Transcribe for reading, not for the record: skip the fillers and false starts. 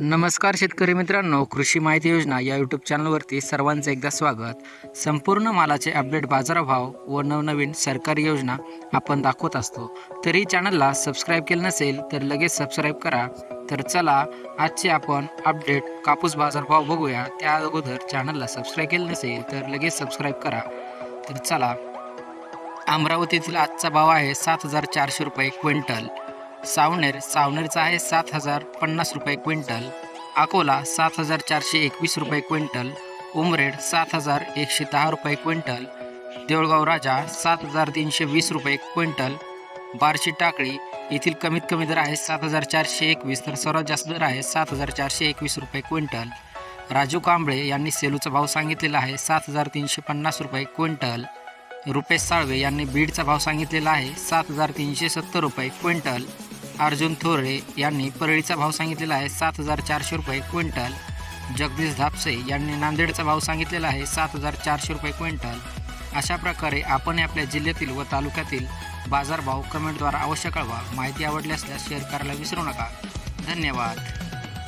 नमस्कार शेतकरी मित्रांनो, कृषी माहिती योजना या यूट्यूब चॅनलवरती सर्वांचं एकदा स्वागत। संपूर्ण मालाचे अपडेट, बाजारभाव व नवनवीन सरकारी योजना आपण दाखवत असतो। तरी चॅनलला सबस्क्राईब केलं नसेल तर लगेच सबस्क्राईब करा। तर चला आजचे आपण अपडेट कापूस बाजारभाव बघूया। त्या अगोदर चॅनलला सबस्क्राईब केलं नसेल तर लगेच सबस्क्राईब करा। तर चला, अमरावतीतील आजचा भाव आहे 7,400 रुपये क्विंटल। सावनेरचा आहे 7,050 रुपये क्विंटल। अकोला 7,421 रुपये क्विंटल। उमरेड 7,110 रुपये क्विंटल। देऊळगाव राजा 7,320 रुपये क्विंटल। बार्शी टाकळी येथील कमीत कमी दर आहे 7,421 तर सर्वात जास्त दर आहे 7,421 रुपये क्विंटल। राजू कांबळे यांनी सेलूचा भाव सांगितलेला आहे 7,350 रुपये क्विंटल। रुपेश साळवे यांनी बीडचा भाव सांगितलेला आहे 7,370 रुपये क्विंटल। अर्जुन थोरे यांनी परळीचा भाव सांगितलेला आहे 7,400 रुपये क्विंटल। जगदीश धापसे यांनी नांदेडचा भाव सांगितलेला आहे 7,400 रुपये क्विंटल। अशा प्रकारे आपण आपल्या जिल्ह्यातील व तालुक्यातील बाजारभाव कमेंटद्वारे अवश्य कळवा। माहिती आवडली असल्यास शेअर करायला विसरू नका। धन्यवाद।